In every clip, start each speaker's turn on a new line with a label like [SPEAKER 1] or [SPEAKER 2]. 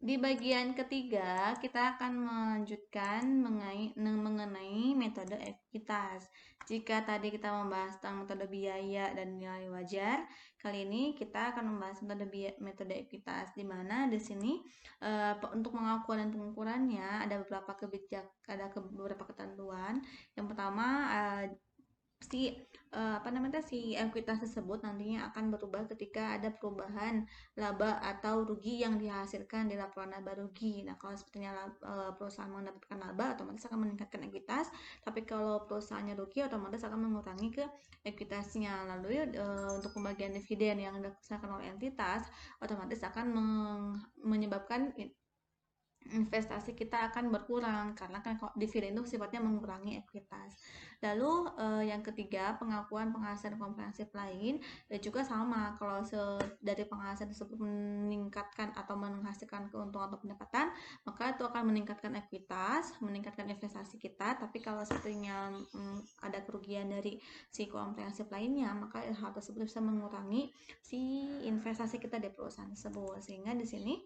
[SPEAKER 1] Di bagian ketiga, kita akan melanjutkan mengenai metode ekuitas. Jika tadi kita membahas tentang metode biaya dan nilai wajar, kali ini kita akan membahas metode ekuitas, di mana di sini untuk pengakuan dan pengukurannya ada beberapa ketentuan. Yang pertama, si ekuitas tersebut nantinya akan berubah ketika ada perubahan laba atau rugi yang dihasilkan di laporan laba rugi. Nah, kalau sepertinya perusahaan mendapatkan laba, otomatis akan meningkatkan ekuitas, tapi kalau perusahaannya rugi, otomatis akan mengurangi ke ekuitasnya. Lalu untuk pembagian dividen yang dilaksanakan oleh entitas, otomatis akan menyebabkan investasi kita akan berkurang, karena kan dividen itu sifatnya mengurangi ekuitas. Lalu yang ketiga, pengakuan penghasilan komprehensif lain juga sama. Kalau dari penghasilan tersebut meningkatkan atau menghasilkan keuntungan atau pendapatan, maka itu akan meningkatkan ekuitas, meningkatkan investasi kita. Tapi kalau sepertinya ada kerugian dari si komprehensif lainnya, maka hal tersebut bisa mengurangi si investasi kita di perusahaan tersebut. Sehingga di sini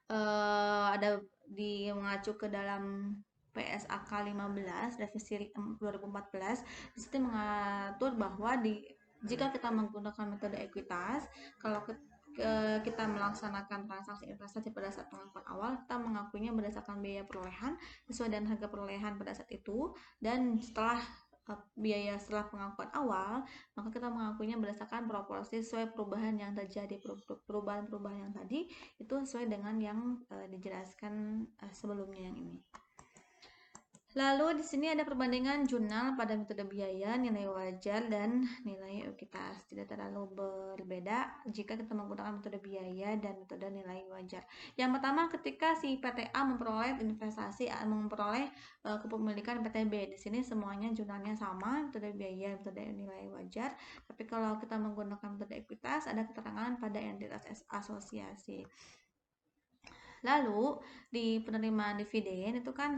[SPEAKER 1] ada mengacu ke dalam PSAK 15 revisi 2014, di situ mengatur bahwa jika kita menggunakan metode ekuitas, kalau kita melaksanakan transaksi investasi pada saat pengakuan awal, kita mengakuinya berdasarkan biaya perolehan sesuai dengan harga perolehan pada saat itu, dan setelah biaya setelah pengakuan awal, maka kita mengakuinya berdasarkan proporsi sesuai perubahan yang terjadi. Perubahan-perubahan yang tadi itu sesuai dengan yang dijelaskan sebelumnya yang ini. Lalu di sini ada perbandingan jurnal pada metode biaya, nilai wajar, dan nilai ekuitas. Tidak terlalu berbeda jika kita menggunakan metode biaya dan metode nilai wajar. Yang pertama, ketika si PTA memperoleh kepemilikan PTB. Di sini semuanya jurnalnya sama, metode biaya, metode nilai wajar. Tapi kalau kita menggunakan metode ekuitas, ada keterangan pada entitas asosiasi. Lalu di penerimaan dividen itu kan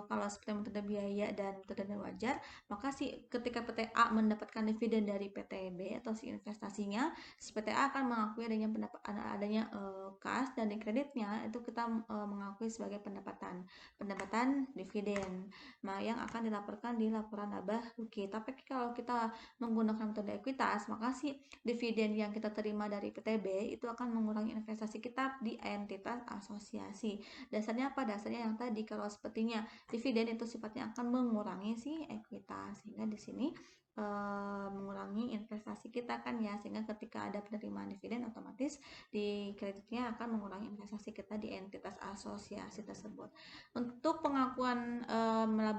[SPEAKER 1] kalau seperti metode biaya dan metode wajar, maka ketika PTA mendapatkan dividen dari PTB atau si investasinya, si PTA akan mengakui adanya kas, dan di kreditnya itu kita mengakui sebagai pendapatan dividen, yang akan dilaporkan di laporan laba rugi. Tapi kalau kita menggunakan metode ekuitas, maka si dividen yang kita terima dari PTB itu akan mengurangi investasi kita di entitas asosiasi. Dasarnya apa? Dasarnya yang tadi, kalau sepertinya dividen itu sifatnya akan mengurangi si ekuitas, sehingga di sini mengurangi investasi kita kan ya, sehingga ketika ada penerimaan dividen, otomatis di kreditnya akan mengurangi investasi kita di entitas asosiasi tersebut. Untuk pengakuan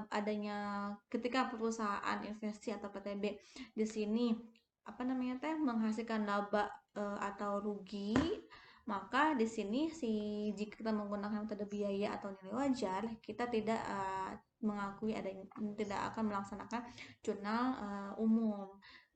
[SPEAKER 1] adanya ketika perusahaan investasi atau PTB di sini menghasilkan laba atau rugi, maka di sini jika kita menggunakan metode biaya atau nilai wajar, kita tidak akan melaksanakan jurnal umum.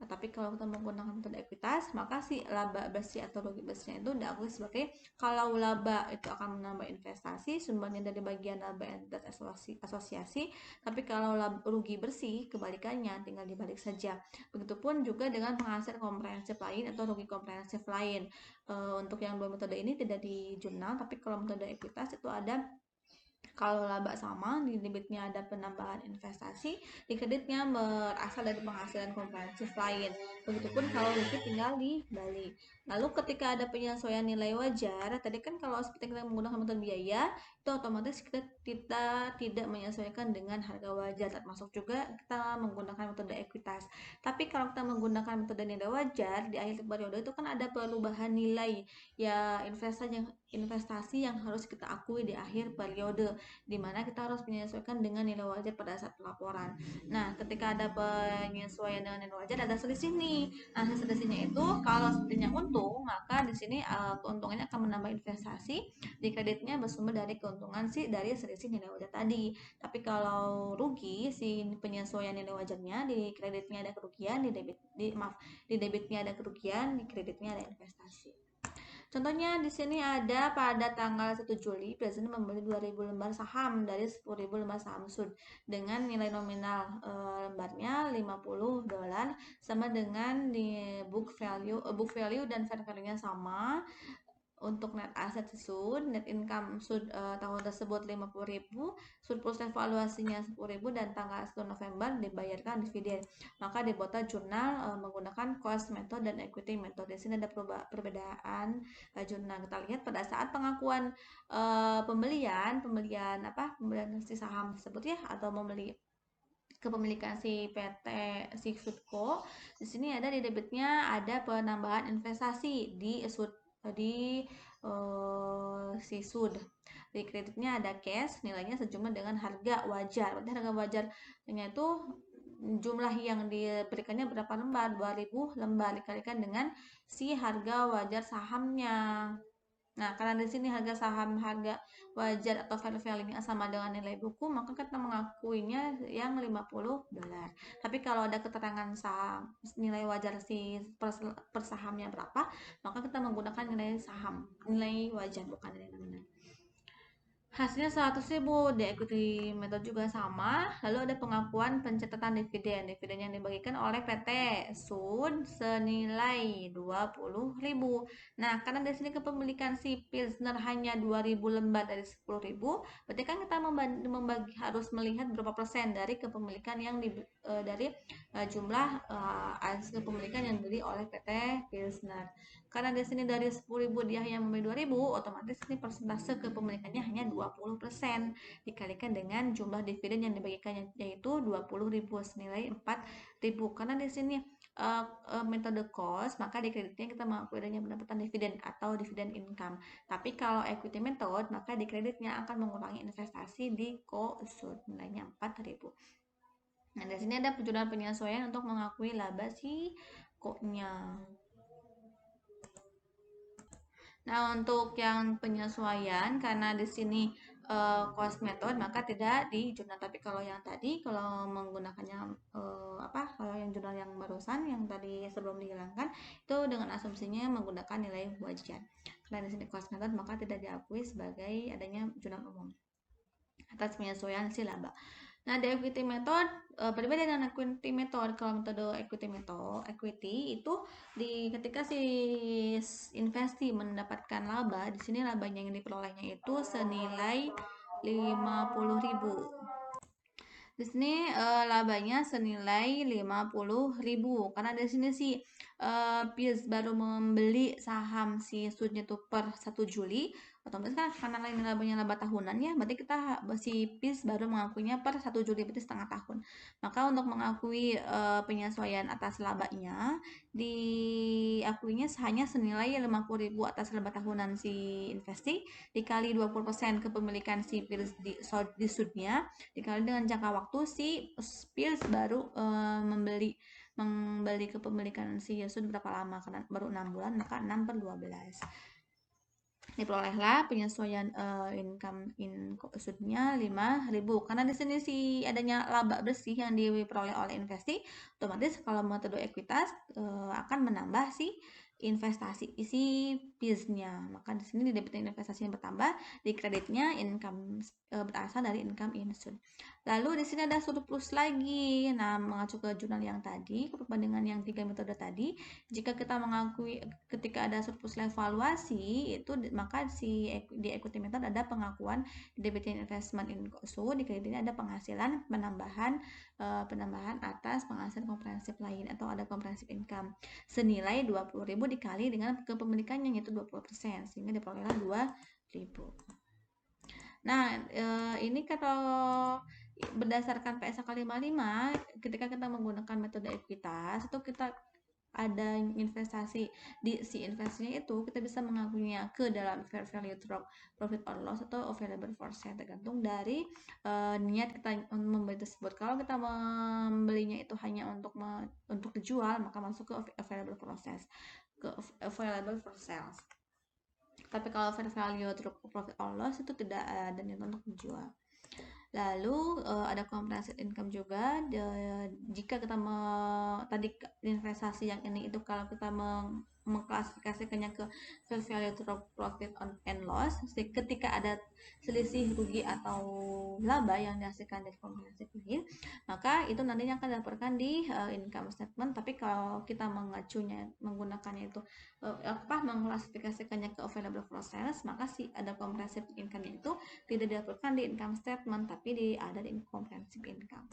[SPEAKER 1] Tapi kalau kita menggunakan metode ekuitas, maka si laba bersih atau rugi bersihnya itu diakui sebagai, kalau laba itu akan menambah investasi, sumbernya dari bagian laba entitas asosiasi. Tapi kalau rugi bersih, kebalikannya, tinggal dibalik saja. Begitupun juga dengan penghasilan komprehensif lain atau rugi komprehensif lain. Untuk yang dua metode ini tidak di jurnal, tapi kalau metode ekuitas itu ada. Kalau laba sama, di debitnya ada penambahan investasi, di kreditnya berasal dari penghasilan komprehensif lain. Begitupun kalau rugi tinggal dibalik. Lalu ketika ada penyesuaian nilai wajar, tadi kan kalau seperti kita menggunakan metode biaya, itu otomatis kita tidak menyesuaikan dengan harga wajar, termasuk juga kita menggunakan metode ekuitas. Tapi kalau kita menggunakan metode nilai wajar, di akhir periode itu kan ada perubahan nilai ya, investasi yang harus kita akui di akhir periode, di mana kita harus menyesuaikan dengan nilai wajar pada saat pelaporan. Nah, ketika ada penyesuaian dengan nilai wajar, ada selisih nih. Nah, selisihnya itu kalau sepertinya untung, maka di sini keuntungannya akan menambah investasi, di kreditnya bersumber dari keuntungan dari selisih nilai wajar tadi. Tapi kalau rugi, si penyesuaian nilai wajarnya, di kreditnya ada kerugian, di debitnya ada kerugian, di kreditnya ada investasi. Contohnya di sini ada pada tanggal 1 Juli, Presiden membeli 2.000 lembar saham dari 10.000 lembar saham SUD dengan nilai nominal lembarnya $50, sama dengan di book value dan fair value-nya sama. untuk net aset SUD, net income SUD tahun tersebut 50.000, surplus evaluasinya 10.000 dan tanggal 1 November dibayarkan dividen. Maka dibuatlah jurnal menggunakan cost method dan equity method. Di sini ada perbedaan jurnal. Kita lihat pada saat pengakuan pembelian si saham tersebut ya, atau membeli kepemilikan si PT si Sudco. Di sini ada di debitnya ada penambahan investasi di si Sud. Di kreditnya ada cash nilainya sejumlah dengan harga wajar. Berarti harga wajarnya itu jumlah yang diberikannya berapa lembar? 2000 lembar dikalikan dengan si harga wajar sahamnya. Nah, karena di sini harga wajar atau fair value-nya sama dengan nilai buku, maka kita mengakuinya yang $50. Tapi kalau ada keterangan saham nilai wajar si per sahamnya berapa, maka kita menggunakan nilai wajar bukan nilai nominal. Hasilnya 100.000, di equity method juga sama. Lalu ada pengakuan pencatatan dividen. Dividen yang dibagikan oleh PT Sud senilai 20.000. Nah, karena di sini kepemilikan si Pilsner hanya 2.000 lembar dari 10.000, berarti kan kita harus melihat berapa persen dari kepemilikan yang dari jumlah hasil kepemilikan yang dibeli oleh PT Pilsner. Karena di sini dari 10.000 dia hanya membeli 2.000, otomatis ini persentase kepemilikannya hanya 20% dikalikan dengan jumlah dividen yang dibagikan yaitu 20.000 senilai 4.000. Karena di sini metode cost, maka di kreditnya kita mengakui adanya pendapatan dividen atau dividen income. Tapi kalau equity method, maka di kreditnya akan mengurangi investasi di COSUD nilainya 4.000. Nah, di sini ada jurnal penyesuaian untuk mengakui laba si ko-nya. Nah, untuk yang penyesuaian karena di sini cost method maka tidak di jurnal, tapi kalau yang tadi kalau menggunakannya kalau yang jurnal yang barusan yang tadi sebelum dihilangkan itu dengan asumsinya menggunakan nilai wajar. Karena di sini cost method maka tidak diakui sebagai adanya jurnal umum atas penyesuaian si laba. Nah, di equity method berbeda dengan equity method. Kalau metode equity itu ketika si investi mendapatkan laba, di sini labanya yang diperolehnya itu senilai 50.000. Di sini labanya senilai 50.000 karena di sini si Pierce baru membeli saham si Sudnya itu per 1 Juli. Otomatis kan karena ini laba tahunan ya, berarti si Pierce baru mengakuinya per 1 Juli, berarti setengah tahun. Maka untuk mengakui penyesuaian atas labanya diakuinya hanya senilai 50.000 atas laba tahunan si investi dikali 20% kepemilikan si Pierce di Sudnya dikali dengan jangka waktu si Pierce baru membeli kepemilikan si Sud berapa lama, karena baru 6 bulan, maka 6/12 diperolehlah penyesuaian income Sudnya 5.000. Karena di sini si adanya laba bersih yang diperoleh oleh investi, otomatis kalau metode ekuitas akan menambah si investasi isi Pierce-nya. Maka di sini di debitnya investasi yang bertambah, di kreditnya income berasal dari income Sud. Lalu di sini ada surplus lagi. Nah, mengacu ke jurnal yang tadi, perbandingan yang 3 metode tadi, jika kita mengakui ketika ada surplus evaluasi itu maka di equity method ada pengakuan debiting investment in Sud, di kreditnya ada penghasilan penambahan atas penghasilan komprehensif lain atau ada komprehensif income senilai 20.000 dikali dengan kepemilikannya yaitu 20%, sehingga diperolehlah 2.000. Nah, ini kalau berdasarkan PSAK 55 ketika kita menggunakan metode ekuitas itu kita ada investasi di si investasinya itu kita bisa mengakuinya ke dalam fair value through profit or loss atau available for sale, tergantung dari niat kita membeli tersebut. Kalau kita membelinya itu hanya untuk dijual, maka masuk ke available for sales. Tapi kalau fair value through profit or loss itu tidak ada niat untuk dijual. Lalu ada comprehensive income juga. Jika kita tadi investasi yang ini itu kalau kita mengklasifikasikannya ke fair value to profit and loss. Ketika ada selisih rugi atau laba yang dihasilkan dari komprehensif gain, maka itu nantinya akan dilaporkan di income statement. Tapi kalau kita menggunakannya itu mengklasifikasikannya ke available for sales, maka ada comprehensive income itu tidak dilaporkan di income statement tapi ada di comprehensive income.